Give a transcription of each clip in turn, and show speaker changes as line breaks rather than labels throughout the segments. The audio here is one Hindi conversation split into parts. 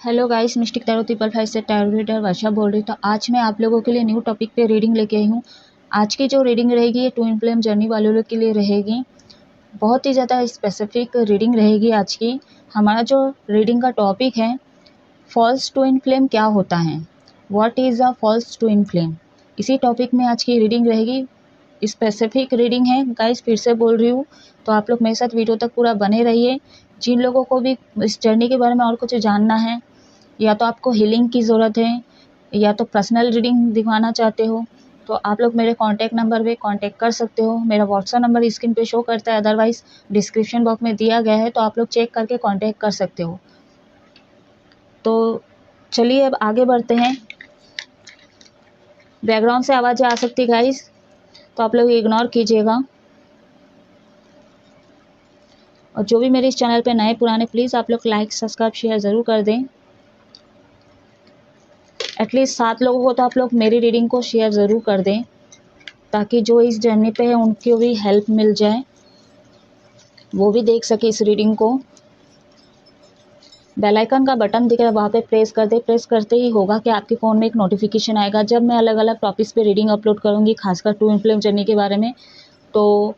हेलो गाइस, मिस्टिक टैरो 555 से टैरो रीडर वर्षा बोल रही। तो आज मैं आप लोगों के लिए न्यू टॉपिक पे रीडिंग लेके आई हूँ। आज की जो रीडिंग रहेगी ये ट्विन फ्लेम जर्नी वाले लोग के लिए रहेगी। बहुत ही ज़्यादा स्पेसिफिक रीडिंग रहेगी आज की। हमारा जो रीडिंग का टॉपिक है, फॉल्स ट्विन फ्लेम क्या होता है, what is a false twin flame. इसी टॉपिक में आज की रीडिंग रहेगी। स्पेसिफिक रीडिंग है गाइस, फिर से बोल रही हूँ, तो आप लोग मेरे साथ वीडियो तक पूरा बने रहिए। जिन लोगों को भी इस जर्नी के बारे में और कुछ जानना है, या तो आपको हीलिंग की ज़रूरत है, या तो पर्सनल रीडिंग दिखवाना चाहते हो, तो आप लोग मेरे कॉन्टैक्ट नंबर पे कॉन्टैक्ट कर सकते हो। मेरा व्हाट्सएप नंबर स्क्रीन पे शो करता है, अदरवाइज़ डिस्क्रिप्शन बॉक्स में दिया गया है, तो आप लोग चेक करके कॉन्टैक्ट कर सकते हो। तो चलिए अब आगे बढ़ते हैं। बैकग्राउंड से आवाज़ें आ सकती है गाइस, तो आप लोग इग्नोर कीजिएगा। और जो भी मेरे इस चैनल पे नए पुराने, प्लीज़ आप लोग लाइक सब्सक्राइब शेयर ज़रूर कर दें। एटलीस्ट 7 लोगों को तो आप लोग मेरी रीडिंग को शेयर ज़रूर कर दें, ताकि जो इस जर्नी पे है उनको भी हेल्प मिल जाए, वो भी देख सके इस रीडिंग को। बेल आइकन का बटन दिख रहा है, वहाँ पे प्रेस कर दे। प्रेस करते ही होगा कि आपके फ़ोन में एक नोटिफिकेशन आएगा जब मैं अलग अलग टॉपिक्स पे रीडिंग अपलोड करूँगी, खासकर ट्विन फ्लेम जर्नी के बारे में। तो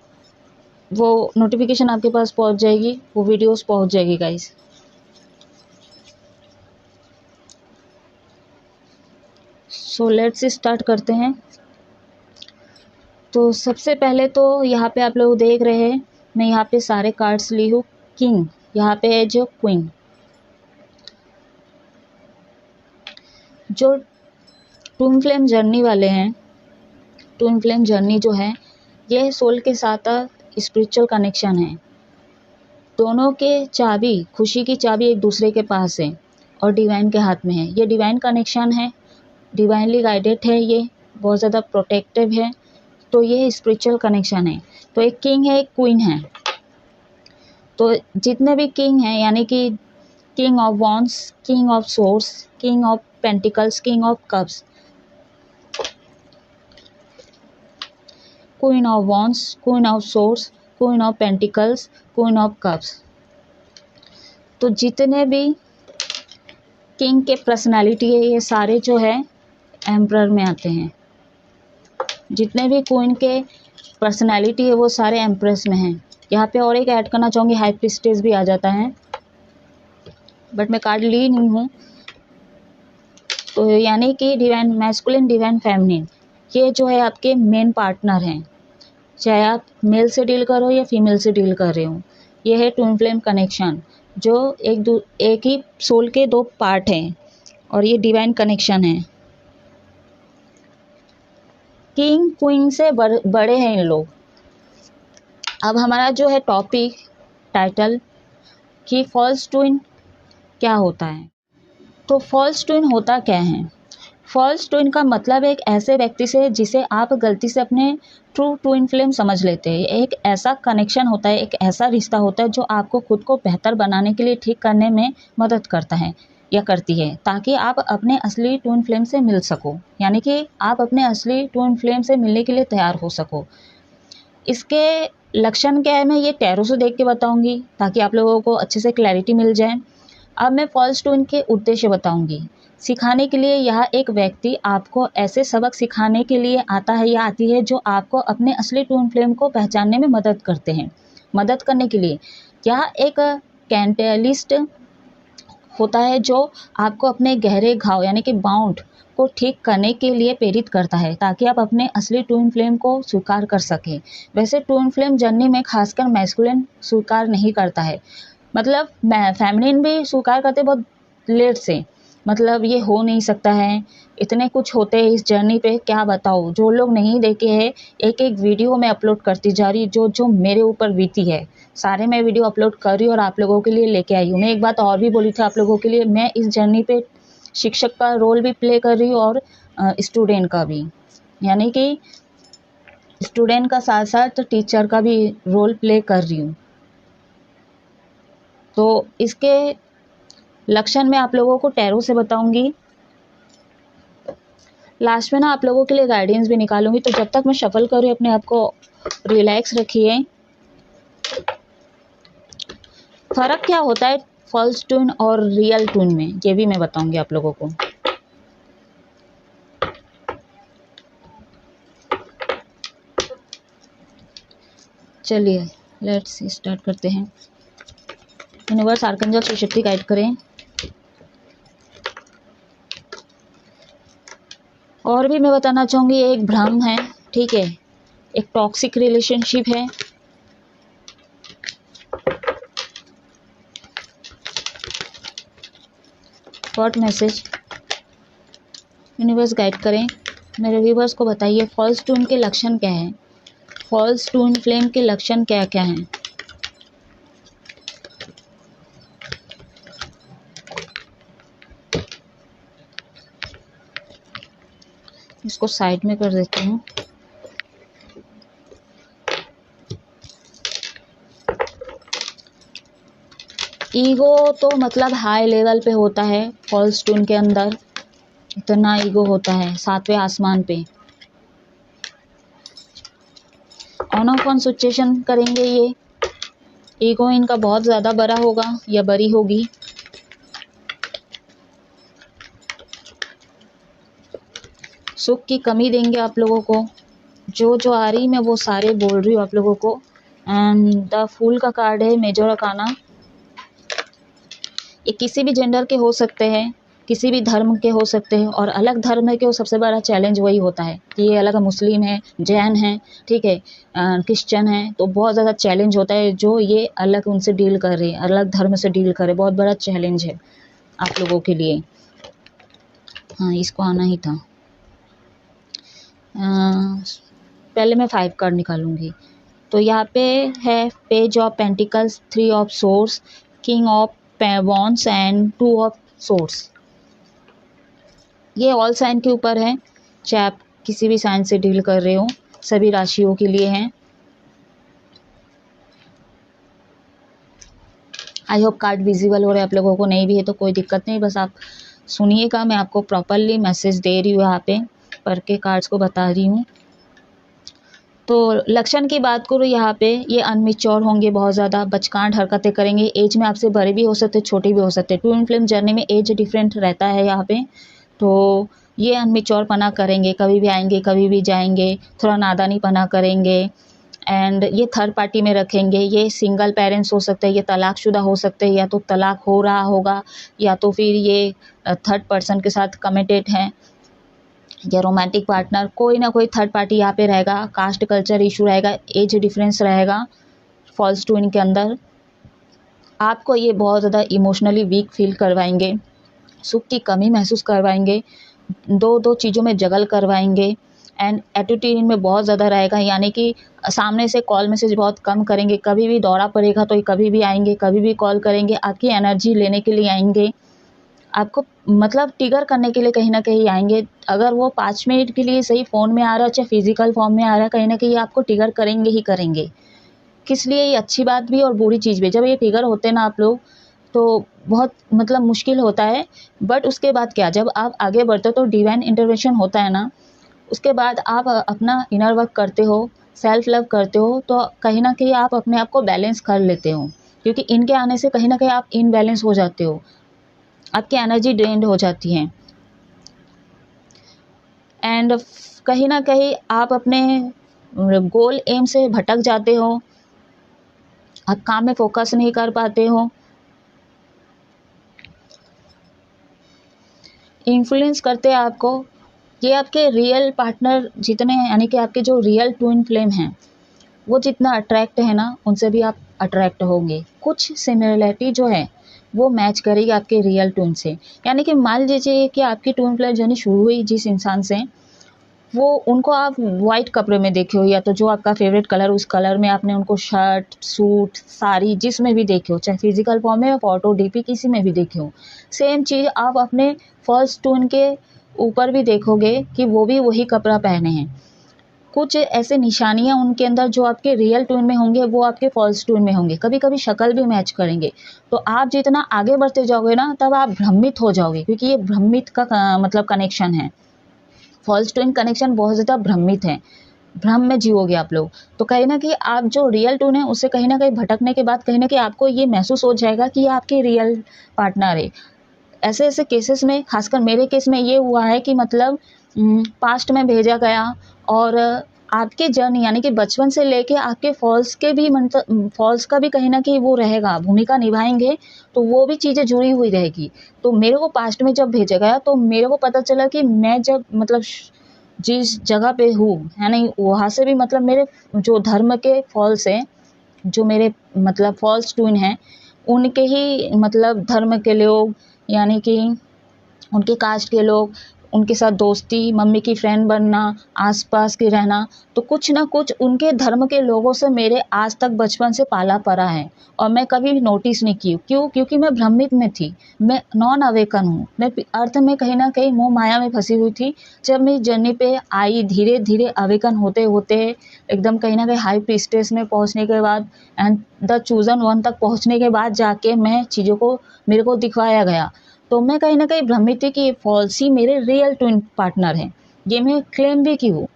वो नोटिफिकेशन आपके पास पहुँच जाएगी, वो वीडियोस पहुँच जाएगी गाइस। सो लेट्स स्टार्ट करते हैं। तो सबसे पहले तो यहाँ पे आप लोग देख रहे हैं, मैं यहाँ पे सारे कार्ड्स ली हूँ। किंग, यहाँ पे है जो क्वीन। जो ट्विन फ्लेम जर्नी वाले हैं, ट्विन फ्लेम जर्नी जो है ये सोल के साथ स्पिरिचुअल कनेक्शन है। दोनों के चाबी, खुशी की चाबी एक दूसरे के पास है और डिवाइन के हाथ में है। ये डिवाइन कनेक्शन है, डिवाइनली गाइडेड है, ये बहुत ज़्यादा प्रोटेक्टिव है। तो ये स्पिरिचुअल कनेक्शन है। तो एक किंग है, एक क्वीन है। तो जितने भी किंग हैं, यानी कि king of wands, king of source, king of pentacles, king of cups, queen of wands, queen of source, queen of pentacles, queen of cups. तो जितने भी किंग के पर्सनालिटी है, ये सारे जो है एम्परर में आते हैं। जितने भी क्वीन के पर्सनालिटी है वो सारे एम्प्रेस में हैं। यहाँ पे और एक ऐड करना चाहूँगी, हाई प्रीस्टेस भी आ जाता है, बट मैं कार्ड ली नहीं हूँ। तो यानी कि डिवाइन मैस्कुलिन, डिवाइन फेमिनिन, ये जो है आपके मेन पार्टनर हैं, चाहे आप मेल से डील करो या फीमेल से डील कर रहे हो। ये है ट्विन फ्लेम कनेक्शन, जो एक ही सोल के दो पार्ट हैं, और ये डिवाइन कनेक्शन है। किंग क्वीन से बड़े हैं इन लोग। अब हमारा जो है टॉपिक टाइटल कि फॉल्स ट्विन क्या होता है। तो फॉल्स ट्विन होता क्या है? फॉल्स ट्विन का मतलब एक ऐसे व्यक्ति से जिसे आप गलती से अपने ट्रू ट्विन फ्लेम समझ लेते हैं। एक ऐसा कनेक्शन होता है, एक ऐसा रिश्ता होता है जो आपको खुद को बेहतर बनाने के लिए ठीक करने में मदद करता है या करती है, ताकि आप अपने असली ट्विन फ्लेम से मिल सको, यानी कि आप अपने असली ट्विन फ्लेम से मिलने के लिए तैयार हो सको। इसके लक्षण क्या है, मैं ये टैरो से देख के बताऊंगी ताकि आप लोगों को अच्छे से क्लैरिटी मिल जाए। अब मैं फॉल्स ट्विन के उद्देश्य बताऊंगी। सिखाने के लिए यह एक व्यक्ति आपको ऐसे सबक सिखाने के लिए आता है या आती है जो आपको अपने असली ट्विन फ्लेम को पहचानने में मदद करते हैं। मदद करने के लिए यह एक कैंटलिस्ट होता है जो आपको अपने गहरे घाव यानी कि बाउंड को ठीक करने के लिए प्रेरित करता है, ताकि आप अपने असली ट्विन फ्लेम को स्वीकार कर सकें। वैसे ट्विन फ्लेम जर्नी में खासकर मैस्कुलिन स्वीकार नहीं करता है, मतलब फेमिनिन भी स्वीकार करते बहुत लेट से, मतलब ये हो नहीं सकता है। इतने कुछ होते हैं इस जर्नी पे, क्या बताओ। जो लोग नहीं देखे हैं, एक एक वीडियो में अपलोड करती जा रही, जो जो मेरे ऊपर बीती है सारे मैं वीडियो अपलोड कर रही हूँ और आप लोगों के लिए लेके आई हूँ। मैं एक बात और भी बोली थी आप लोगों के लिए, मैं इस जर्नी पे शिक्षक का रोल भी प्ले कर रही हूँ और स्टूडेंट का भी, यानी कि स्टूडेंट का साथ साथ टीचर का भी रोल प्ले कर रही हूँ। तो इसके लक्षण मैं आप लोगों को टैरो से बताऊंगी। लास्ट में ना आप लोगों के लिए गाइडेंस भी निकालूंगी। तो जब तक मैं शफल कर रही हूँ, अपने आप को रिलैक्स रखिए। फर्क क्या होता है फॉल्स ट्विन और रियल ट्विन में, ये भी मैं बताऊंगी आप लोगों को। चलिए लेट्स स्टार्ट करते हैं। यूनिवर्स आर्कंजल शिव शक्ति गाइड करें। और भी मैं बताना चाहूँगी, एक भ्रम है, ठीक है, एक टॉक्सिक रिलेशनशिप है, व्हाट मैसेज यूनिवर्स गाइड करें। मेरे व्यूवर्स को बताइए फॉल्स ट्विन के लक्षण क्या है, फॉल्स ट्विन फ्लेम के लक्षण क्या क्या हैं। इसको साइड में कर देती हूँ। ईगो तो मतलब हाई लेवल पे होता है फॉल्स ट्विन के अंदर, इतना ईगो होता है 7वें आसमान पे। ऑन ऑफ ऑन सिचुएशन करेंगे, ये ईगो इनका बहुत ज़्यादा बड़ा होगा या बड़ी होगी। सुख की कमी देंगे आप लोगों को, जो आ रही मैं वो सारे बोल रही हूँ आप लोगों को। एंड द फूल का कार्ड है मेजर अकाना। ये किसी भी जेंडर के हो सकते हैं, किसी भी धर्म के हो सकते हैं, और अलग धर्म के सबसे बड़ा चैलेंज वही होता है कि ये अलग मुस्लिम है, जैन है, ठीक है, क्रिश्चियन है, तो बहुत ज़्यादा चैलेंज होता है जो ये अलग उनसे डील कर रहे हैं, अलग धर्म से डील कर रहे हैं, बहुत बड़ा चैलेंज है आप लोगों के लिए। हाँ, इसको आना ही था। पहले मैं 5 कार्ड निकालूंगी। तो यहाँ पे है page of pentacles, 3 of source, king of wands and 2 of source. ये ऑल साइन के ऊपर है, चाहे आप किसी भी साइन से डील कर रहे हो, सभी राशियों के लिए हैं। आई होप कार्ड विजिबल हो रहा है आप लोगों को, नहीं भी है तो कोई दिक्कत नहीं, बस आप सुनिएगा, मैं आपको प्रॉपरली मैसेज दे रही हूँ, यहाँ पे पढ़ के कार्ड्स को बता रही हूँ। तो लक्षण की बात करूँ, यहाँ पे ये अनमिच्योर होंगे, बहुत ज़्यादा बचकांड हरकतें करेंगे, एज में आपसे बड़े भी हो सकते, छोटे भी हो सकते। ट्विन फ्लेम जर्नी में एज डिफरेंट रहता है यहाँ पे, तो ये अनमिच्योर पना करेंगे, कभी भी आएंगे कभी भी जाएंगे, थोड़ा नादानी पना करेंगे। एंड ये थर्ड पार्टी में रखेंगे, ये सिंगल पेरेंट्स हो सकते हैं, ये तलाकशुदा हो सकते हैं, या तो तलाक हो रहा होगा, या तो फिर ये थर्ड पर्सन के साथ कमिटेड हैं, या रोमांटिक पार्टनर, कोई ना कोई थर्ड पार्टी यहाँ पे रहेगा। कास्ट कल्चर इशू रहेगा, एज डिफरेंस रहेगा फॉल्स ट्विन के अंदर। आपको ये बहुत ज़्यादा इमोशनली वीक फील करवाएंगे, सुख की कमी महसूस करवाएंगे, दो चीज़ों में जगल करवाएंगे। एंड एटीट्यूड में बहुत ज़्यादा रहेगा, यानी कि सामने से कॉल मैसेज बहुत कम करेंगे, कभी भी दौरा पड़ेगा तो कभी भी आएंगे, कभी भी कॉल करेंगे, आपकी एनर्जी लेने के लिए आएंगे, आपको मतलब ट्रिगर करने के लिए कहीं ना कहीं आएंगे। अगर वो 5 मिनट के लिए सही फ़ोन में आ रहा है, चाहे फिजिकल फॉर्म में आ रहा है, कहीं ना कहीं आपको ट्रिगर करेंगे ही करेंगे। किस लिए, ये अच्छी बात भी और बुरी चीज़ भी। जब ये ट्रिगर होते हैं ना आप लोग, तो बहुत मतलब मुश्किल होता है, बट उसके बाद क्या, जब आप आगे बढ़ते हो तो डिवाइन इंटरवेंशन होता है ना, उसके बाद आप अपना इनर वर्क करते हो, सेल्फ लव करते हो, तो कहीं ना कहीं आप अपने आप को बैलेंस कर लेते हो, क्योंकि इनके आने से कहीं ना कहीं आप इनबैलेंस हो जाते हो, आपकी एनर्जी ड्रेन्ड हो जाती है। एंड कहीं ना कहीं आप अपने गोल एम से भटक जाते हो, आप काम में फोकस नहीं कर पाते हो, इन्फ्लुएंस करते हैं आपको। ये आपके रियल पार्टनर जितने हैं, यानी कि आपके जो रियल ट्विन फ्लेम हैं, वो जितना अट्रैक्ट है ना, उनसे भी आप अट्रैक्ट होंगे। कुछ सिमिलरिटी जो है वो मैच करेगी आपके रियल ट्विन से। यानी कि मान लीजिए कि आपकी ट्विन फ्लेम जर्नी शुरू हुई जिस इंसान से, वो उनको आप वाइट कपड़े में देखे हो, या तो जो आपका फेवरेट कलर, उस कलर में आपने उनको शर्ट, सूट, साड़ी, जिसमें भी देखे हो, चाहे फिजिकल फॉर्म में, फोटो, डीपी, किसी में भी देखे हो, सेम चीज़ आप अपने फर्स्ट ट्विन के ऊपर भी देखोगे कि वो भी वही कपड़ा पहने हैं। कुछ ऐसे निशानियां उनके अंदर जो आपके रियल ट्विन में होंगे, वो आपके फॉल्स ट्विन में होंगे, कभी कभी शक्ल भी मैच करेंगे। तो आप जितना आगे बढ़ते जाओगे ना, तब आप भ्रमित हो जाओगे, क्योंकि ये भ्रमित का मतलब कनेक्शन है। फॉल्स ट्विन कनेक्शन बहुत ज़्यादा भ्रमित है, भ्रम में जियोगे आप लोग। तो कहीं ना कहीं आप जो रियल टून है उससे कहीं ना कहीं भटकने के बाद कहीं ना कहीं आपको ये महसूस हो जाएगा कि ये आपके रियल पार्टनर है। ऐसे ऐसे केसेस में, खासकर मेरे केस में ये हुआ है कि मतलब पास्ट में भेजा गया और आपके जर्नी यानी कि बचपन से लेके आपके फॉल्स के भी मतलब फॉल्स का भी कहीं ना कहीं वो रहेगा, भूमिका निभाएंगे, तो वो भी चीज़ें जुड़ी हुई रहेगी। तो मेरे को पास्ट में जब भेजा गया तो मेरे को पता चला कि मैं जब मतलब जिस जगह पे हूँ है नहीं, वहाँ से भी मतलब मेरे जो धर्म के फॉल्स हैं, जो मेरे मतलब फॉल्स ट्विन हैं, उनके ही मतलब धर्म के लोग यानी कि उनके कास्ट के लोग, उनके साथ दोस्ती, मम्मी की फ्रेंड बनना, आसपास के रहना, तो कुछ ना कुछ उनके धर्म के लोगों से मेरे आज तक बचपन से पाला पड़ा है और मैं कभी भी नोटिस नहीं की। क्यों? क्योंकि मैं भ्रमित में थी, मैं नॉन अवेकन हूँ, मैं अर्थ में कहीं ना कहीं मोह माया में फंसी हुई थी। जब मैं जर्नी पे आई, धीरे धीरे अवेकन होते होते एकदम कहीं ना कहीं हाई प्रीस्टेस में पहुँचने के बाद एंड द चूजन वन तक पहुँचने के बाद जाके मैं चीज़ों को मेरे को दिखवाया गया। तो मैं कहीं ना कहीं भ्रमित थी कि ये फॉल्स ही मेरे रियल ट्विन पार्टनर हैं। ये मैं क्लेम भी की हूँ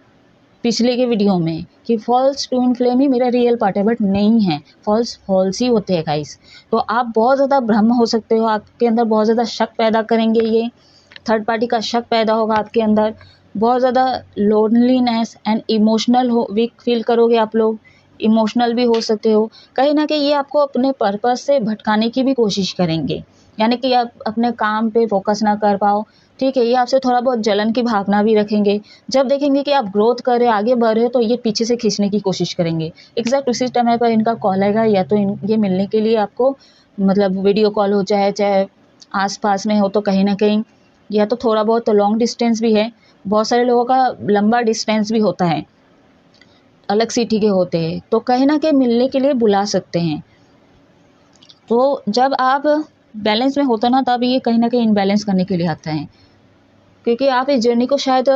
पिछले के वीडियो में कि फॉल्स ट्विन फ्लेम ही मेरा रियल पार्टनर, बट नहीं है, फॉल्स ही होते हैं गाइस। तो आप बहुत ज़्यादा भ्रम हो सकते हो, आपके अंदर बहुत ज़्यादा शक पैदा करेंगे, ये थर्ड पार्टी का शक पैदा होगा आपके अंदर, बहुत ज़्यादा लोनलीनेस एंड इमोशनल हो वीक फील करोगे आप लोग, इमोशनल भी हो सकते हो। कहीं ना कहीं ये आपको अपने पर्पस से भटकाने की भी कोशिश करेंगे, यानी कि आप अपने काम पे फोकस ना कर पाओ। ठीक है, ये आपसे थोड़ा बहुत जलन की भावना भी रखेंगे। जब देखेंगे कि आप ग्रोथ कर रहे, आगे बढ़ रहे हो, तो ये पीछे से खींचने की कोशिश करेंगे। एग्जैक्ट उसी टाइम पर इनका कॉल आएगा, या तो ये मिलने के लिए आपको मतलब वीडियो कॉल हो, चाहे आस पास में हो तो कहीं ना कहीं, या तो थोड़ा बहुत तो लॉन्ग डिस्टेंस भी है, बहुत सारे लोगों का लंबा डिस्टेंस भी होता है, अलग सिटी के होते हैं, तो कहीं ना कहीं मिलने के लिए बुला सकते हैं। तो जब आप बैलेंस में होता ना, तब ये कहीं ना कहीं इनबैलेंस करने के लिए आता है, क्योंकि आप इस जर्नी को शायद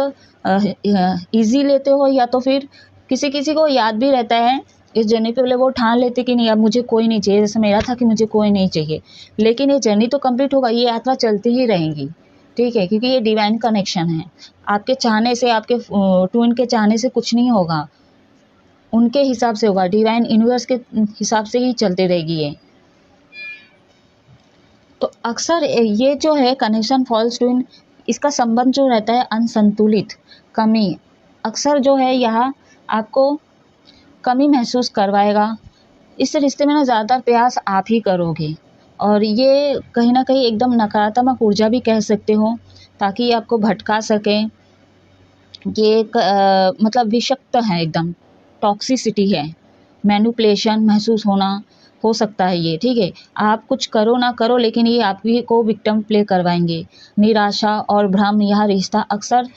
इजी लेते हो, या तो फिर किसी किसी को याद भी रहता है इस जर्नी पे, वो ठान लेते कि नहीं अब मुझे कोई नहीं चाहिए, जैसे मेरा था कि मुझे कोई नहीं चाहिए। लेकिन ये जर्नी तो कंप्लीट होगा, ये यात्रा चलती ही रहेंगी, ठीक है, क्योंकि ये डिवाइन कनेक्शन है। आपके चाहने से, आपके ट्विन के चाहने से कुछ नहीं होगा, उनके हिसाब से होगा, डिवाइन यूनिवर्स के हिसाब से ही चलती रहेगी ये। तो अक्सर ये जो है कनेक्शन फॉल्स ट्विन, इसका संबंध जो रहता है अनसंतुलित, कमी, अक्सर जो है यहाँ आपको कमी महसूस करवाएगा। इस रिश्ते में ना ज़्यादातर प्रयास आप ही करोगे, और ये कहीं ना कहीं एकदम नकारात्मक ऊर्जा भी कह सकते हो, ताकि ये आपको भटका सके। ये मतलब विषाक्त है, एकदम टॉक्सिसिटी है, मैनिपुलेशन महसूस होना हो सकता है ये, ठीक है। आप कुछ करो ना करो, लेकिन ये आप ही को विक्टिम प्ले करवाएंगे। निराशा और भ्रम, यह रिश्ता अक्सर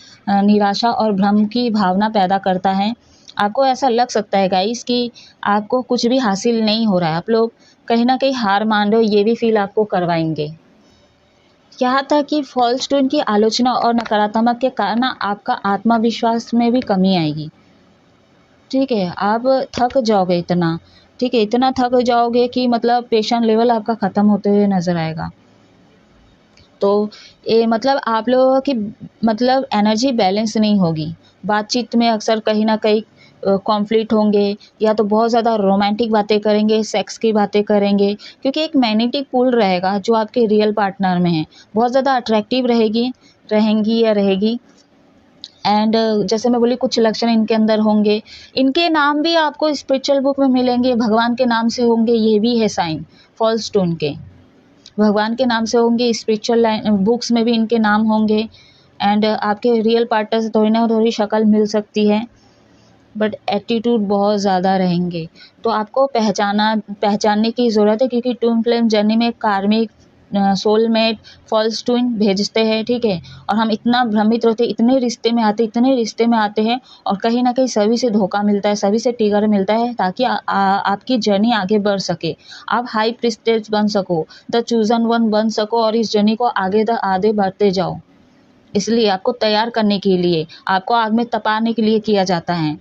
निराशा और भ्रम की भावना पैदा करता है। आपको ऐसा लग सकता है गाइस कि आपको कुछ भी हासिल नहीं हो रहा है, आप लोग कहीं ना कहीं हार मान रहे हो, ये भी फील आपको करवाएंगे। यहाँ तक कि फॉल्स ट्विन की आलोचना और नकारात्मक के कारण आपका आत्मविश्वास में भी कमी आएगी, ठीक है। आप थक जाओगे इतना, ठीक है, इतना थक जाओगे कि मतलब पेशेंस लेवल आपका ख़त्म होते हुए नज़र आएगा। तो ये मतलब आप लोगों की मतलब एनर्जी बैलेंस नहीं होगी। बातचीत में अक्सर कहीं ना कहीं कॉन्फ्लिक्ट होंगे, या तो बहुत ज़्यादा रोमांटिक बातें करेंगे, सेक्स की बातें करेंगे, क्योंकि एक मैग्नेटिक पुल रहेगा जो आपके रियल पार्टनर में है, बहुत ज़्यादा अट्रैक्टिव रहेंगी या रहेगी। एंड जैसे मैं बोली, कुछ लक्षण इनके अंदर होंगे, इनके नाम भी आपको स्पिरिचुअल बुक में मिलेंगे, भगवान के नाम से होंगे, ये भी है साइन फॉल्स ट्विन के, भगवान के नाम से होंगे, स्पिरिचुअल बुक्स में भी इनके नाम होंगे। एंड आपके रियल पार्टनर से थोड़ी ना थोड़ी शक्ल मिल सकती है, बट एटीट्यूड बहुत ज़्यादा रहेंगे। तो आपको पहचानने की ज़रूरत है, क्योंकि ट्विन फ्लेम जर्नी में कार्मिक, सोलमेट, फॉल्स ट्विन भेजते हैं, ठीक है। और हम इतना भ्रमित रहते, इतने रिश्ते में आते हैं, और कहीं ना कहीं सभी से धोखा मिलता है, सभी से ट्रिगर मिलता है, ताकि आपकी जर्नी आगे बढ़ सके, आप हाई प्रीस्टेज बन सको, द चूजन वन बन सको, और इस जर्नी को आगे बढ़ते जाओ। इसलिए आपको तैयार करने के लिए, आपको आग में तपाने के लिए किया जाता है।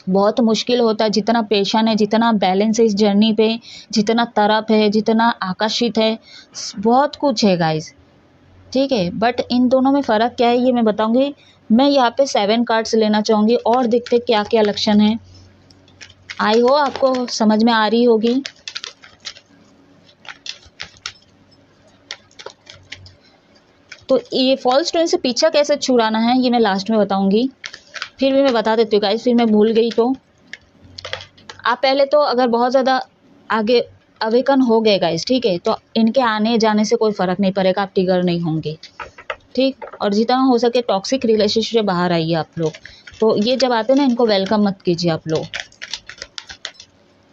बहुत मुश्किल होता है, जितना पेशेंस है, जितना बैलेंस है इस जर्नी पे, जितना तरफ है, जितना आकर्षित है, बहुत कुछ है गाइस, ठीक है। बट इन दोनों में फ़र्क क्या है ये मैं बताऊंगी। मैं यहाँ पे 7 कार्ड्स लेना चाहूँगी और देखते क्या क्या लक्षण है। आई हो आपको समझ में आ रही होगी। तो ये फॉल्स ट्विन से पीछा कैसे छुड़ाना है ये मैं लास्ट में बताऊंगी। फिर भी मैं बता देती हूँ गाइस, फिर मैं भूल गई तो। आप पहले तो अगर बहुत ज़्यादा आगे अवेकन हो गए गाइस, ठीक है, तो इनके आने जाने से कोई फ़र्क नहीं पड़ेगा, आप ट्रिगर नहीं होंगे, ठीक। और जितना हो सके टॉक्सिक रिलेशनशिप से बाहर आइए आप लोग। तो ये जब आते हैं ना, इनको वेलकम मत कीजिए आप लोग।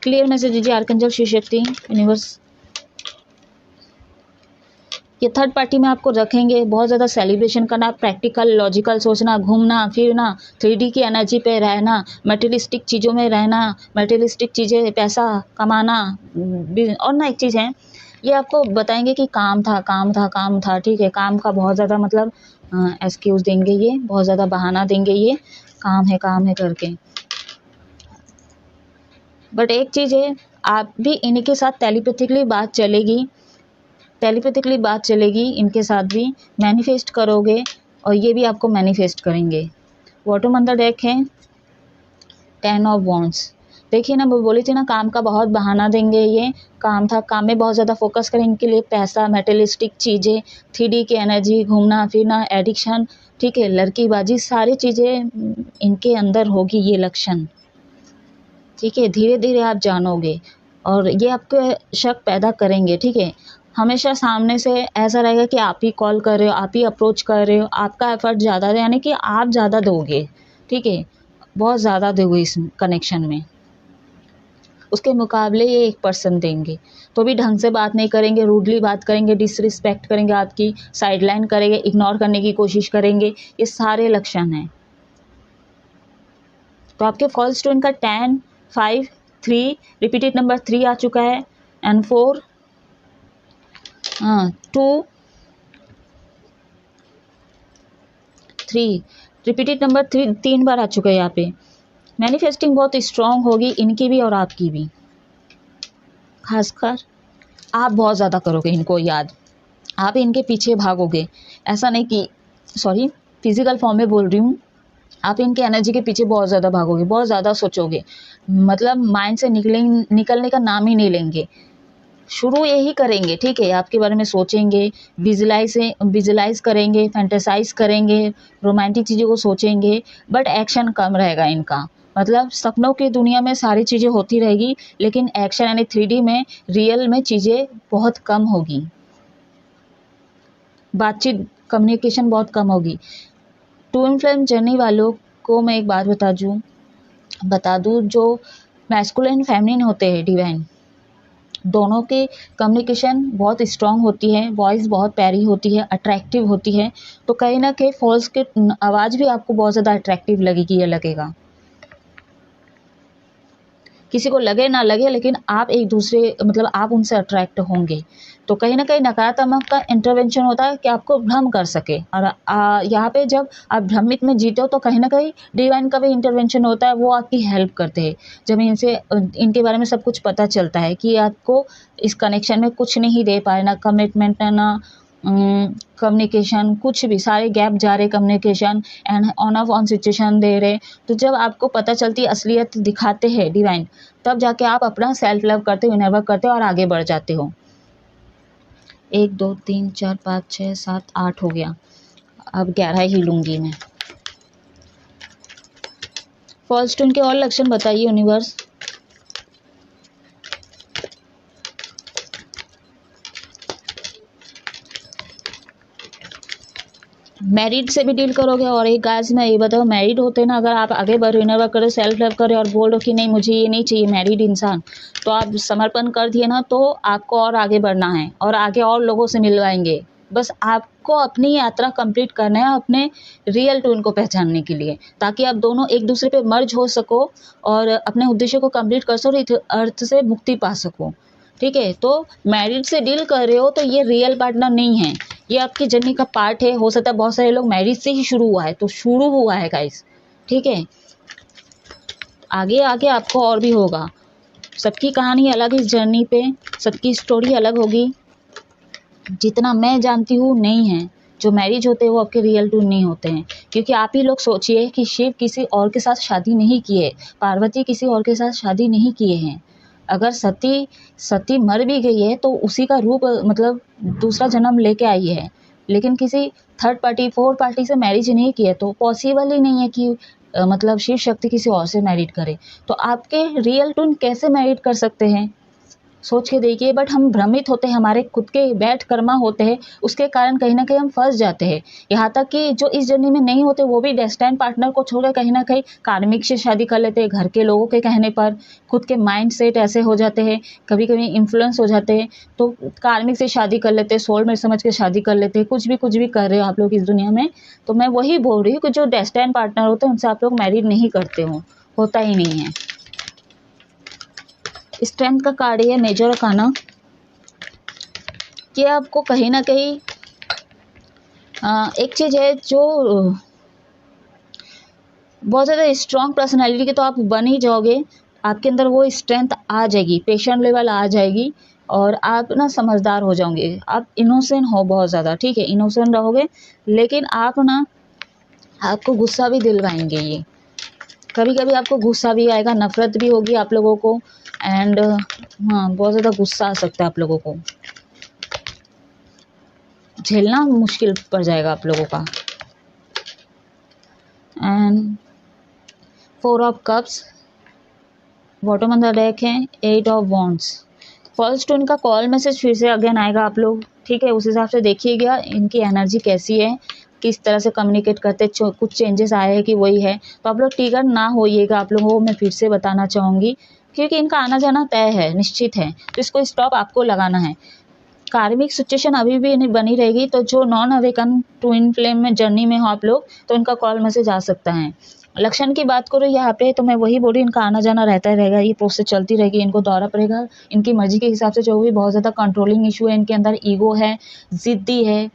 क्लियर मैसेज दीजिए आर्कएंजल शिव शक्ति यूनिवर्स। ये थर्ड पार्टी में आपको रखेंगे, बहुत ज़्यादा सेलिब्रेशन करना, प्रैक्टिकल लॉजिकल सोचना, घूमना फिरना, 3D की एनर्जी पे रहना, मटेरियलिस्टिक चीज़ों में रहना, मटेरियलिस्टिक चीज़ें, पैसा कमाना। और ना एक चीज़ है, ये आपको बताएंगे कि काम था काम था काम था, ठीक है, काम का बहुत ज़्यादा मतलब एक्सक्यूज़ देंगे, ये बहुत ज़्यादा बहाना देंगे, ये काम है करके। बट एक चीज़ है, आप भी इनके साथ टेलीपैथिकली बात चलेगी, टेलीपैथिकली बात चलेगी इनके साथ भी, मैनिफेस्ट करोगे और ये भी आपको मैनिफेस्ट करेंगे। बॉटम ऑन द डेक है 10 ऑफ वॉन्ड्स। देखिए ना, वो बोली थी ना, काम का बहुत बहाना देंगे, ये काम था, काम में बहुत ज़्यादा फोकस करें, इनके लिए पैसा, मेटेरियलिस्टिक चीज़ें, 3D की एनर्जी, घूमना फिरना, एडिक्शन, ठीक है, लड़कीबाजी, सारी चीज़ें इनके अंदर होगी, ये लक्षण, ठीक है। धीरे धीरे आप जानोगे और ये आपके शक पैदा करेंगे, ठीक है। हमेशा सामने से ऐसा रहेगा कि आप ही कॉल कर रहे हो, आप ही अप्रोच कर रहे हो, आपका एफर्ट ज़्यादा है, यानी कि आप ज़्यादा दोगे, ठीक है, बहुत ज़्यादा दोगे इस कनेक्शन में। उसके मुकाबले ये 1% देंगे, तो भी ढंग से बात नहीं करेंगे, रूडली बात करेंगे, डिसरिस्पेक्ट करेंगे, आपकी साइडलाइन करेंगे, इग्नोर करने की कोशिश करेंगे, ये सारे लक्षण हैं। तो आपके फॉल्स ट्विन का 10, 5, 3, रिपीटेड नंबर 3 आ चुका है, एंड 4, 2, 3, रिपीटेड नंबर 3 बार आ चुका है यहाँ पे। मैनिफेस्टिंग बहुत स्ट्रांग होगी इनकी भी और आपकी भी, खासकर आप बहुत ज़्यादा करोगे इनको याद, आप इनके पीछे भागोगे। ऐसा नहीं कि, सॉरी, फिजिकल फॉर्म में बोल रही हूँ, आप इनके एनर्जी के पीछे बहुत ज़्यादा भागोगे, बहुत ज़्यादा सोचोगे, मतलब माइंड से निकलने का नाम ही नहीं लेंगे। शुरू यही करेंगे, ठीक है, आपके बारे में सोचेंगे, विजुलाइज करेंगे, फैंटेसाइज करेंगे, रोमांटिक चीज़ों को सोचेंगे, बट एक्शन कम रहेगा इनका। मतलब सपनों की दुनिया में सारी चीज़ें होती रहेगी, लेकिन एक्शन यानी 3D में, रियल में चीज़ें बहुत कम होगी, बातचीत कम्युनिकेशन बहुत कम होगी। ट्विन फ्लेम जर्नी वालों को मैं एक बात बता दूँ, जो मैस्कुलिन फेमिनिन होते हैं डिवाइन, दोनों के कम्युनिकेशन बहुत स्ट्रांग होती है, वॉइस बहुत प्यारी होती है, अट्रैक्टिव होती है। तो कहीं ना कहीं फॉल्स के आवाज़ भी आपको बहुत ज़्यादा अट्रैक्टिव लगेगी या लगेगा, किसी को लगे ना लगे, लेकिन आप एक दूसरे, मतलब आप उनसे अट्रैक्ट होंगे। तो कहीं ना कहीं नकारात्मक का इंटरवेंशन होता है कि आपको भ्रम कर सके, और यहाँ पे जब आप भ्रमित में जीते हो तो कहीं ना कहीं डिवाइन का भी इंटरवेंशन होता है, वो आपकी हेल्प करते हैं। जब इनके बारे में सब कुछ पता चलता है कि आपको इस कनेक्शन में कुछ नहीं दे पाए, ना कमिटमेंट, ना कम्युनिकेशन, कुछ भी, सारे गैप जा रहे कम्युनिकेशन, एंड ऑन सिचुएशन दे रहे, तो जब आपको पता चलती है, असलियत दिखाते हैं डिवाइन, तब जाके आप अपना सेल्फ लव करते हो, इनर वर्क करते हो और आगे बढ़ जाते हो। 1 2 3 4 5 6 7 8 हो गया, अब 11 ही लूँगी मैं। फॉल्स ट्विन के और लक्षण बताइए यूनिवर्स। मैरिड से भी डील करोगे, और एक गाइस मैं ये बताओ, मैरिड होते ना, अगर आप आगे बढ़ो, इनर वर्क करो, सेल्फ लव करो और बोलो कि नहीं मुझे ये नहीं चाहिए मैरिड इंसान, तो आप समर्पण कर दिए ना, तो आपको और आगे बढ़ना है और आगे और लोगों से मिलवाएंगे। बस आपको अपनी यात्रा कंप्लीट करना है अपने रियल ट्विन को पहचानने के लिए, ताकि आप दोनों एक दूसरे पे मर्ज हो सको और अपने उद्देश्य को कंप्लीट कर सको, इस अर्थ से मुक्ति पा सको, ठीक है। तो मैरिड से डील कर रहे हो तो ये रियल पार्टनर नहीं है, ये आपकी जर्नी का पार्ट है। हो सकता है बहुत सारे लोग मैरिज से ही शुरू हुआ है, तो शुरू हुआ है गाइस, ठीक है, आगे आगे आपको और भी होगा। सबकी कहानी अलग, इस जर्नी पे सबकी स्टोरी अलग होगी, जितना मैं जानती हूँ नहीं है, जो मैरिज होते हैं वो आपके रियल ट्विन नहीं होते हैं, क्योंकि आप ही लोग सोचिए कि शिव किसी और के साथ शादी नहीं किए, पार्वती किसी और के साथ शादी नहीं किए हैं। अगर सती सती मर भी गई है तो उसी का रूप मतलब दूसरा जन्म लेके आई है, लेकिन किसी थर्ड पार्टी फोर्थ पार्टी से मैरिज नहीं किया, तो पॉसिबल ही नहीं है कि मतलब शिव शक्ति किसी और से मैरिड करे। तो आपके रियल ट्विन कैसे मैरिड कर सकते हैं, सोच के देखिए। बट हम भ्रमित होते हैं, हमारे खुद के बैड कर्मा होते हैं, उसके कारण कहीं ना कहीं हम फंस जाते हैं। यहाँ तक कि जो इस जर्नी में नहीं होते वो भी डेस्टाइन पार्टनर को छोड़कर कहीं ना कहीं कार्मिक से शादी कर लेते हैं, घर के लोगों के कहने पर। खुद के माइंड सेट ऐसे हो जाते हैं, कभी कभी इन्फ्लुएंस हो जाते हैं, तो कार्मिक से शादी कर लेते हैं, सोलमेट समझ के शादी कर लेते हैं, कुछ भी कर रहे हो आप लोग इस दुनिया में। तो मैं वही बोल रही हूँ कि जो डेस्टाइन पार्टनर होते हैं उनसे आप लोग मैरिड नहीं करते हो, होता ही नहीं है। स्ट्रेंथ का कार्ड है मेजर अरकाना, कि आपको कहीं ना कहीं एक चीज़ है जो बहुत ज़्यादा स्ट्रॉन्ग पर्सनालिटी की तो आप बन ही जाओगे, आपके अंदर वो स्ट्रेंथ आ जाएगी, पेशेंट लेवल आ जाएगी, और आप ना समझदार हो जाओगे। आप इनोसेंट हो बहुत ज़्यादा, ठीक है, इनोसेंट रहोगे, लेकिन आप ना आपको गुस्सा भी दिलवाएंगे ये, कभी कभी आपको गुस्सा भी आएगा, नफरत भी होगी आप लोगों को, एंड हाँ बहुत ज़्यादा गुस्सा आ सकता है आप लोगों को, झेलना मुश्किल पड़ जाएगा आप लोगों का। And 4 of cups, bottom on the deck है 8 ऑफ वॉन्ड्स। फर्स्ट ट्विन का कॉल मैसेज फिर से अगेन आएगा आप लोग, ठीक है, उस हिसाब से देखिएगा इनकी एनर्जी कैसी है, किस तरह से कम्युनिकेट करते, कुछ चेंजेस आए हैं कि वही है, तो आप लोग ट्रिगर ना होइएगा। आप लोगों को मैं फिर से बताना चाहूँगी, क्योंकि इनका आना जाना तय है, निश्चित है, तो इसको स्टॉप आपको लगाना है। कार्मिक सिचुएशन अभी भी नहीं बनी रहेगी, तो जो नॉन अवेकन ट्विन फ्लेम में जर्नी में हो आप लोग, तो इनका कॉल मैसेज आ सकता है। लक्षण की बात करो यहाँ पे, तो मैं वही बोल रही, इनका आना जाना रहता रहेगा, ये प्रोसेस चलती रहेगी, इनको दौरा पड़ेगा इनकी मर्जी के हिसाब से, जो भी बहुत ज़्यादा कंट्रोलिंग इशू है इनके अंदर, ईगो है, ज़िद्दी है,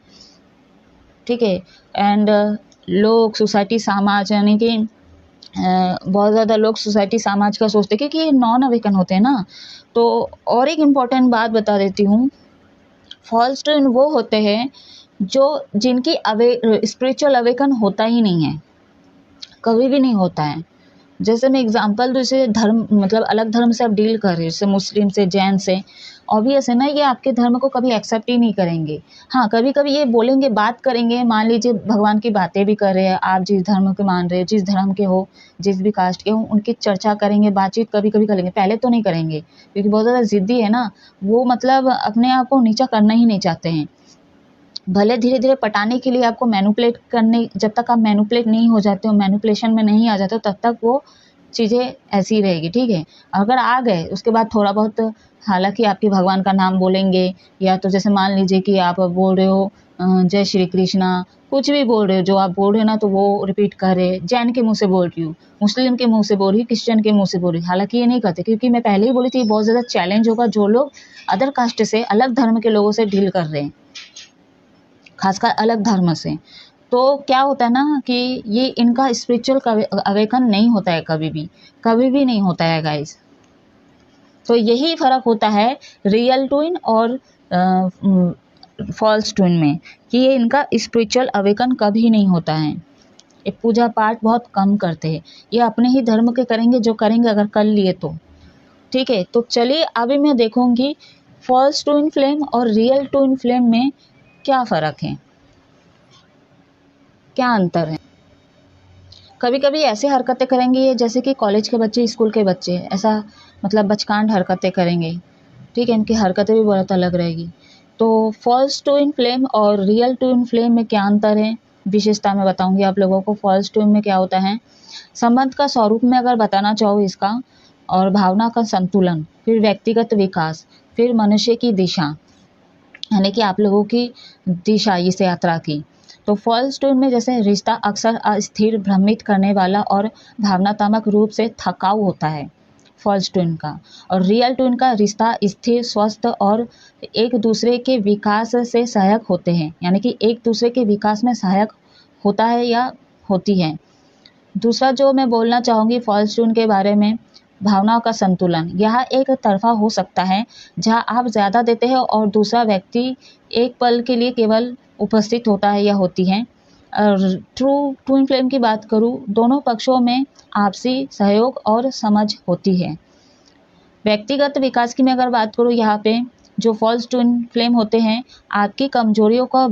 ठीक है, एंड लोग सोसाइटी समाज, यानी कि बहुत ज़्यादा लोग सोसाइटी समाज का सोचते हैं, क्योंकि ये नॉन अवेकन होते हैं ना। तो और एक इम्पॉर्टेंट बात बता देती हूँ, फॉल्स ट्विन वो होते हैं जो जिनकी स्पिरिचुअल अवेकन होता ही नहीं है, कभी भी नहीं होता है। जैसे मैं एग्जांपल दूँ, जैसे धर्म मतलब अलग धर्म से आप डील कर रहे हो, जैसे मुस्लिम से, जैन से, ऑब्वियस है ना, ये आपके धर्म को कभी एक्सेप्ट ही नहीं करेंगे। हाँ, कभी कभी ये बोलेंगे, बात करेंगे, मान लीजिए भगवान की बातें भी कर रहे हैं, आप जिस धर्म के मान रहे हो, जिस धर्म के हो, जिस भी कास्ट के हो, उनकी चर्चा करेंगे, बातचीत कभी कभी करेंगे, पहले तो नहीं करेंगे, क्योंकि बहुत ज़्यादा ज़िद्दी है ना वो, मतलब अपने आप को नीचा करना ही नहीं चाहते हैं। भले धीरे धीरे पटाने के लिए आपको मैनिपुलेट करने, जब तक आप मैनिपुलेट नहीं हो जाते हो, मैनिपुलेशन में नहीं आ जाते हो, तब तक वो चीज़ें ऐसी रहेगी, ठीक है। अगर आ गए उसके बाद थोड़ा बहुत, हालांकि आपके भगवान का नाम बोलेंगे, या तो जैसे मान लीजिए कि आप बोल रहे हो जय श्री कृष्णा, कुछ भी बोल रहे हो, जो आप बोल रहे हो ना, तो वो रिपीट कर रहे, जैन के मुंह से बोल रही हूँ, मुस्लिम के मुंह से बोल रही, क्रिश्चियन के मुंह से बोल रही, हालांकि ये नहीं करते, क्योंकि मैं पहले ही बोली थी बहुत ज़्यादा चैलेंज होगा जो लोग अदर कास्ट से, अलग धर्म के लोगों से डील कर रहे हैं, खासकर अलग धर्म से। तो क्या होता है ना कि ये इनका स्पिरिचुअल अवेकन नहीं होता है, कभी भी नहीं होता है गाइस। तो यही फ़र्क होता है रियल ट्विन और फॉल्स ट्विन में, कि ये इनका स्पिरिचुअल अवेकन कभी नहीं होता है। ये पूजा पाठ बहुत कम करते हैं, ये अपने ही धर्म के करेंगे जो करेंगे, अगर कर लिए तो, ठीक है। तो चलिए अभी मैं देखूंगी फॉल्स ट्विन फ्लेम और रियल ट्विन फ्लेम में क्या फ़र्क है, क्या अंतर है। कभी कभी ऐसे हरकतें करेंगे ये, जैसे कि कॉलेज के बच्चे, स्कूल के बच्चे, ऐसा मतलब बचकांड हरकतें करेंगे, ठीक है, इनकी हरकतें भी बहुत अलग रहेगी। तो फॉल्स ट्विन फ्लेम और रियल ट्विन फ्लेम में क्या अंतर है, विशेषता मैं बताऊंगी आप लोगों को। फॉल्स ट्विन में क्या होता है, संबंध का स्वरूप में अगर बताना चाहो इसका, और भावना का संतुलन, फिर व्यक्तिगत विकास, फिर मनुष्य की दिशा, यानी कि आप लोगों की दिशा इस यात्रा की। तो फॉल्स ट्विन में जैसे रिश्ता अक्सर अस्थिर, भ्रमित करने वाला और भावनात्मक रूप से थकाऊ होता है फॉल्स ट्विन का, और रियल ट्विन का रिश्ता स्थिर, स्वस्थ और एक दूसरे के विकास से सहायक होते हैं, यानी कि एक दूसरे के विकास में सहायक होता है या होती है। दूसरा जो मैं बोलना चाहूँगी फॉल्स ट्विन के बारे में, भावनाओं का संतुलन, यह एक तरफा हो सकता है, जहां आप ज़्यादा देते हैं और दूसरा व्यक्ति एक पल के लिए केवल उपस्थित होता है या होती हैं। और ट्रू ट्विन फ्लेम की बात करूँ, दोनों पक्षों में आपसी सहयोग और समझ होती है। व्यक्तिगत विकास की मैं अगर बात करूँ, यहाँ पे जो फॉल्स ट्विन फ्लेम होते हैं, आपकी कमजोरियों को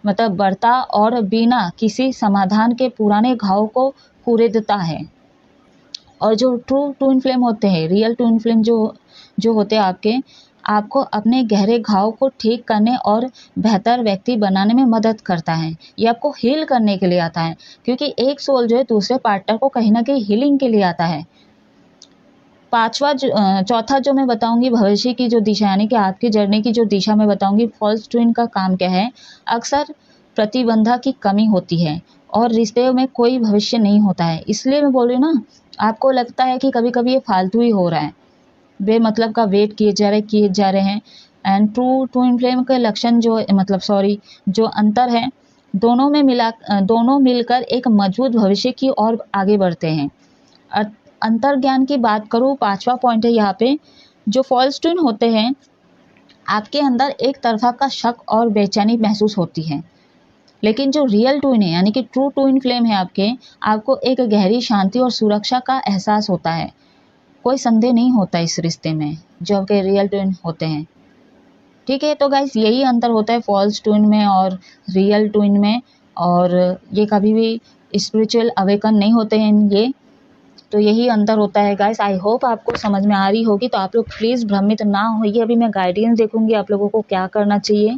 बढ़ता और बिना किसी समाधान के पुराने घाव को कुरेदता है। और जो ट्रू ट्विन फ्लेम होते हैं, रियल ट्विन फ्लेम जो होते हैं आपको अपने गहरे घाव को ठीक करने और बेहतर व्यक्ति बनाने में मदद करता है। ये आपको हील करने के लिए आता है, क्योंकि एक सोल जो है दूसरे पार्टनर को कहीं ना कहीं हीलिंग के लिए आता है। चौथा जो मैं बताऊंगी भविष्य की जो दिशा, यानी कि आपकी जर्नी की जो दिशा मैं बताऊंगी, फॉल्स ट्विन का काम क्या है। अक्सर प्रतिबंधा की कमी होती है और रिश्ते में कोई भविष्य नहीं होता है। इसलिए मैं बोल रही हूँ ना, आपको लगता है कि कभी कभी ये फालतू ही हो रहा है, बेमतलब का वेट किए जा रहे हैं। एंड ट्रू ट्विन फ्लेम के लक्षण जो अंतर है, दोनों मिलकर एक मजबूत भविष्य की ओर आगे बढ़ते हैं। अंतर्ज्ञान की बात करूँ, 5वां पॉइंट है यहाँ पे। जो फॉल्स ट्विन होते हैं, आपके अंदर एक तरफा का शक और बेचैनी महसूस होती है, लेकिन जो रियल ट्विन है, यानी कि ट्रू ट्विन फ्लेम है आपको एक गहरी शांति और सुरक्षा का एहसास होता है। कोई संदेह नहीं होता इस रिश्ते में जो आपके रियल ट्विन होते हैं। ठीक है, तो गाइस यही अंतर होता है फॉल्स ट्विन में और रियल ट्विन में, और ये कभी भी स्पिरिचुअल अवेकन नहीं होते हैं ये। तो यही अंतर होता है गाइस। आई होप आपको समझ में आ रही होगी। तो आप लोग प्लीज़ भ्रमित ना होइए। अभी मैं गाइडेंस देखूंगी आप लोगों को क्या करना चाहिए।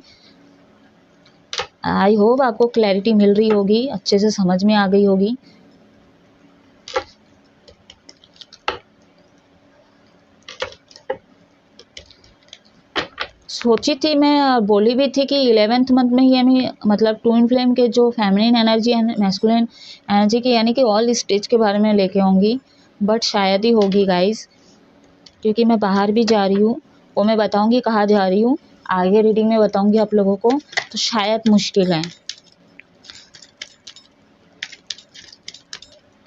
आई होप आपको क्लैरिटी मिल रही होगी, अच्छे से समझ में आ गई होगी। सोची थी, मैं बोली भी थी कि 11th मंथ में ही हमें ट्विन फ्लेम के जो feminine energy and masculine energy के, यानी कि ऑल स्टेज के बारे में लेके आऊँगी, बट शायद ही होगी गाइस, क्योंकि मैं बाहर भी जा रही हूँ। वो मैं बताऊँगी कहाँ जा रही हूँ, आगे रीडिंग में बताऊँगी आप लोगों को, तो शायद मुश्किल है।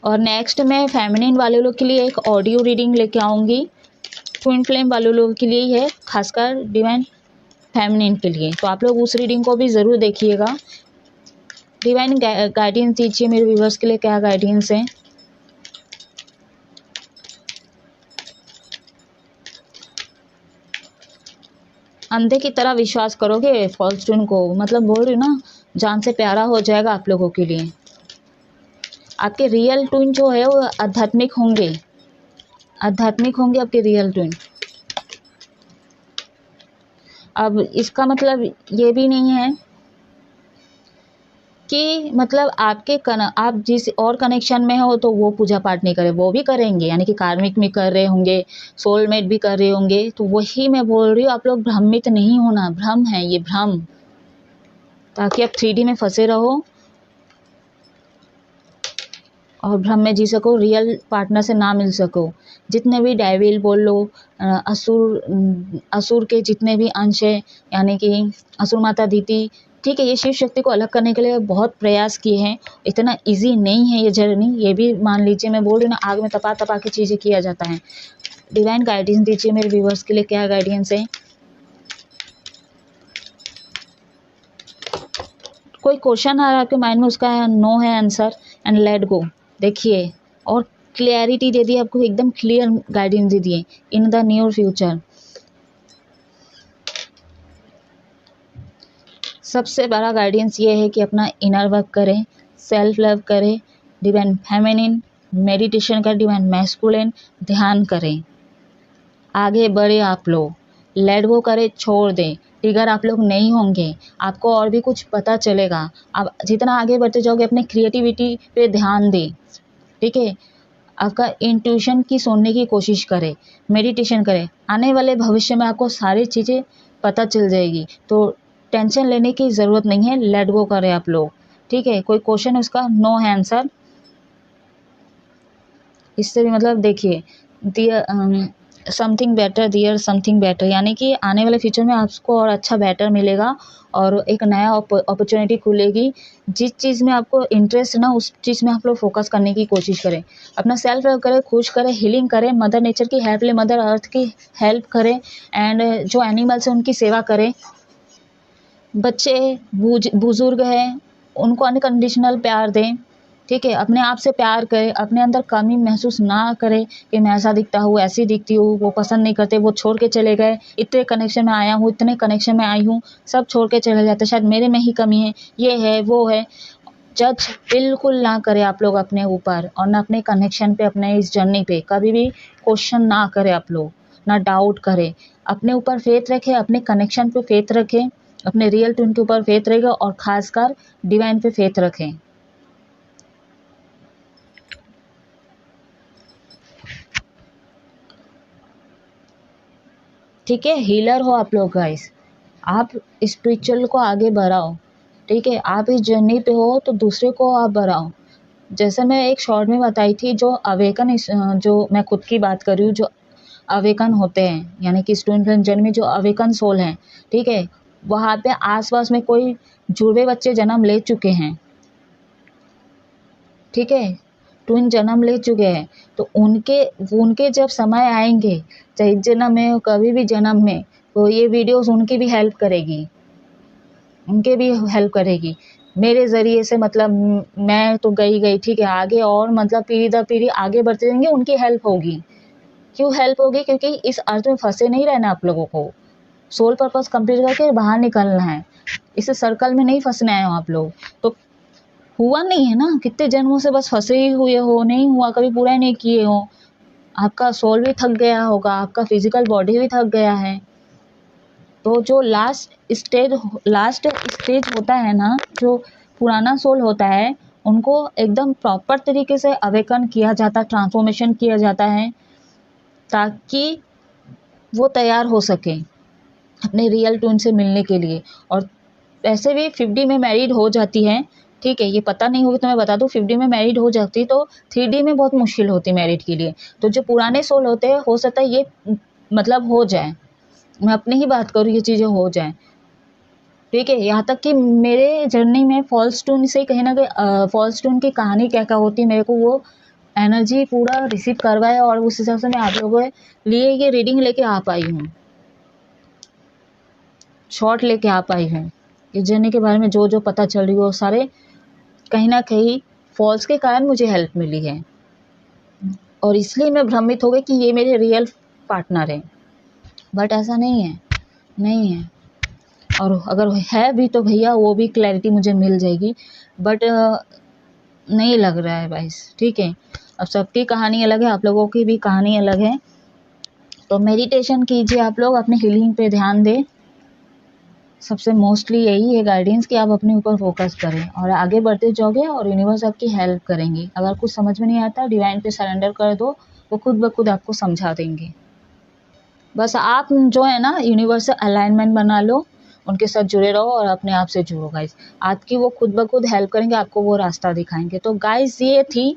और नेक्स्ट मैं फेमिनिन वाले लोग के लिए एक ऑडियो रीडिंग लेके आऊँगी। ट्विन फ्लेम वाले लोगों के लिए ही है, खासकर डिवाइन फेमिनिन के लिए। तो आप लोग उस रीडिंग को भी ज़रूर देखिएगा। डिवाइन गाइडेंस दीजिए मेरे व्यूवर्स के लिए, क्या गाइडेंस है। अंधे की तरह विश्वास करोगे फॉल्स ट्विन को, बोल रही हूँ ना, जान से प्यारा हो जाएगा आप लोगों के लिए। आपके रियल ट्विन जो है वो आध्यात्मिक होंगे आपके रियल ट्विन। अब इसका ये भी नहीं है कि आप जिस और कनेक्शन में हो तो वो पूजा पाठ नहीं करे, वो भी करेंगे, यानी कि कार्मिक में कर रहे होंगे, सोलमेट भी कर रहे होंगे। तो वही मैं बोल रही हूँ, आप लोग भ्रमित नहीं होना, भ्रम है ये, भ्रम, ताकि आप 3D में फंसे रहो और भ्रम में जी सको, रियल पार्टनर से ना मिल सको। जितने भी डेविल बोल लो, असुर के जितने भी अंश है, यानी कि असुर माता दीति, ठीक है, ये शिव शक्ति को अलग करने के लिए बहुत प्रयास किए हैं। इतना इजी नहीं है ये जर्नी, ये भी मान लीजिए। मैं बोल रही हूँ ना, आग में तपा तपा के चीज़ें किया जाता है। डिवाइन गाइडेंस दीजिए मेरे व्यूवर्स के लिए, क्या गाइडेंस है। कोई क्वेश्चन आ रहा है आपके माइंड में, उसका नो है आंसर, एंड लेट गो। देखिए, और क्लैरिटी दे दी आपको, एकदम क्लियर गाइडेंस दे दिए इन द नियर फ्यूचर। सबसे बड़ा गाइडेंस ये है कि अपना इनर वर्क करें, सेल्फ लव करें, डिवाइन फेमिनिन मेडिटेशन करें, डिवाइन मैस्कुलिन ध्यान करें, आगे बढ़े आप लोग, लेट गो करें, छोड़ दें। ट्रिगर आप लोग नहीं होंगे, आपको और भी कुछ पता चलेगा। आप जितना आगे बढ़ते जाओगे, अपने क्रिएटिविटी पे ध्यान दें, ठीक है। आपका इंट्यूशन की सुनने की कोशिश करें, मेडिटेशन करें, आने वाले भविष्य में आपको सारी चीज़ें पता चल जाएगी। तो टेंशन लेने की ज़रूरत नहीं है, लेट गो करें आप लोग, ठीक है। कोई क्वेश्चन उसका नो है आंसर। इससे भी देखिए, समथिंग बेटर दियर समथिंग बेटर, यानी कि आने वाले फ्यूचर में आपको और अच्छा बेटर मिलेगा और एक नया अपॉर्चुनिटी खुलेगी। जिस चीज़ में आपको इंटरेस्ट ना, उस चीज़ में आप लोग फोकस करने की कोशिश करें, अपना सेल्फ लव करें, खुश करें, हीलिंग करें, मदर नेचर की हेल्प लें, मदर अर्थ की हेल्प करें, एंड जो एनिमल्स हैं उनकी सेवा करें। बच्चे बुजुर्ग हैं, उनको अनकंडीशनल प्यार दें, ठीक है। अपने आप से प्यार करें, अपने अंदर कमी महसूस ना करें कि मैं ऐसा दिखता हूँ, ऐसी दिखती हूँ, वो पसंद नहीं करते, वो छोड़ के चले गए, इतने कनेक्शन में आया हूँ, इतने कनेक्शन में आई हूँ, सब छोड़ के चले जाते, शायद मेरे में ही कमी है, ये है वो है। जज बिल्कुल ना करें आप लोग अपने ऊपर, और ना अपने कनेक्शन पे, अपने इस जर्नी पे कभी भी क्वेश्चन ना करें आप लोग, ना डाउट करें। अपने ऊपर फेथ रखें, अपने कनेक्शन पे फेथ रखें, अपने रियल ट्विन के ऊपर फेथ रखें, और खासकर डिवाइन पे फेथ रखें। ठीक है, हीलर हो आप लोग गाइस, आप स्पिरिचुअल को आगे बढ़ाओ, ठीक है। आप इस जर्नी पे हो तो दूसरे को आप बढ़ाओ। जैसे मैं एक शॉर्ट में बताई थी, जो अवेकन, जो मैं खुद की बात कर रही हूँ, जो अवेकन होते हैं, यानी कि स्टूडेंट फ्रेंड जर्नी में जो अवेकन सोल हैं, ठीक है, वहाँ पे आसपास में कोई जुड़वे बच्चे जन्म ले चुके हैं, ठीक है, ट्विन जन्म ले चुके हैं। तो उनके जब समय आएंगे, चाहे इस जन्म में हो, कभी भी जन्म में, तो ये वीडियोस उनकी भी हेल्प करेगी, उनके भी हेल्प करेगी। मेरे ज़रिए से मतलब मैं तो गई, ठीक है, आगे और मतलब पीढ़ी दर पीढ़ी आगे बढ़ते जाएंगे, उनकी हेल्प होगी। क्यों हेल्प होगी? क्योंकि इस अर्थ में फंसे नहीं रहना आप लोगों को, सोल पर्पस कंप्लीट करके बाहर निकलना है, इस सर्कल में नहीं फंसना है आप लोग। तो हुआ नहीं है ना, कितने जन्मों से बस फंसे ही हुए हो, नहीं हुआ, कभी पूरा नहीं किए हो, आपका सोल भी थक गया होगा, आपका फिजिकल बॉडी भी थक गया है। तो जो लास्ट स्टेज होता है ना, जो पुराना सोल होता है, उनको एकदम प्रॉपर तरीके से अवेकन किया जाता, ट्रांसफॉर्मेशन किया जाता है, ताकि वो तैयार हो सके अपने रियल ट्विन से मिलने के लिए। और वैसे भी 50 में मैरिड हो जाती है, ठीक है, ये पता नहीं होगी तो मैं बता दूं, 50 में मैरिड हो जाती तो 3D में बहुत मुश्किल होती मैरिड के लिए। तो जो पुराने सोल होते हैं, हो सकता है ये मतलब हो जाए, मैं अपनी ही बात करूँ, ये चीज़ें हो जाएं, ठीक है। यहाँ तक कि मेरे जर्नी में फॉल्स ट्विन से कहीं ना कहीं फॉल्स ट्विन की कहानी क्या क्या होती है, मेरे को वो एनर्जी पूरा रिसीव करवाए, और उस हिसाब से मैं आप लोगों के लिए ये रीडिंग लेके आ पाई हूँ, शॉर्ट लेके आ पाई हूँ। इस जर्नी के बारे में जो जो पता चल रही हो, सारे कहीं ना कहीं फॉल्स के कारण मुझे हेल्प मिली है, और इसलिए मैं भ्रमित हो गई कि ये मेरे रियल पार्टनर हैं, बट ऐसा नहीं है, नहीं है। और अगर है भी तो भैया वो भी क्लैरिटी मुझे मिल जाएगी, बट नहीं लग रहा है भाई, ठीक है। अब सबकी कहानी अलग है, आप लोगों की भी कहानी अलग है। तो मेडिटेशन कीजिए आप लोग, अपने हीलिंग पे ध्यान दें, सबसे मोस्टली यही है गाइडेंस कि आप अपने ऊपर फोकस करें और आगे बढ़ते जाओगे, और यूनिवर्स आपकी हेल्प करेंगी। अगर कुछ समझ में नहीं आता, डिवाइन पे सरेंडर कर दो, वो खुद ब खुद आपको समझा देंगे। बस आप जो है ना, यूनिवर्स से अलाइनमेंट बना लो, उनके साथ जुड़े रहो और अपने आप से जुड़ो गाइस, आपकी वो खुद ब खुद हेल्प करेंगे, आपको वो रास्ता दिखाएंगे। तो गाइस, ये थी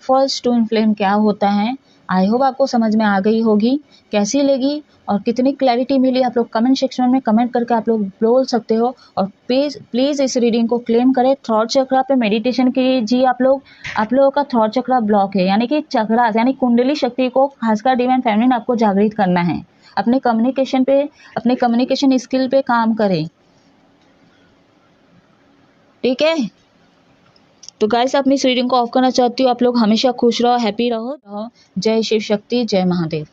फर्स्ट ट्विन फ्लेम क्या होता है। आई होप आपको समझ में आ गई होगी। कैसी लगी और कितनी क्लैरिटी मिली, आप लोग कमेंट सेक्शन में कमेंट करके आप लोग बोल सकते हो। और प्लीज़ इस रीडिंग को क्लेम करें। थॉट चक्रा पे मेडिटेशन कीजिए आप लोगों का थॉट चक्रा ब्लॉक है, यानी कि चक्रा यानी कुंडली शक्ति को, खासकर डिवाइन फेमिनिन आपको जागृत करना है। अपने कम्युनिकेशन स्किल पे काम करें, ठीक है। तो गाइस, अपनी इस रीडिंग को ऑफ करना चाहती हूँ। आप लोग हमेशा खुश रहो, हैप्पी रहो। जय शिव शक्ति, जय महादेव।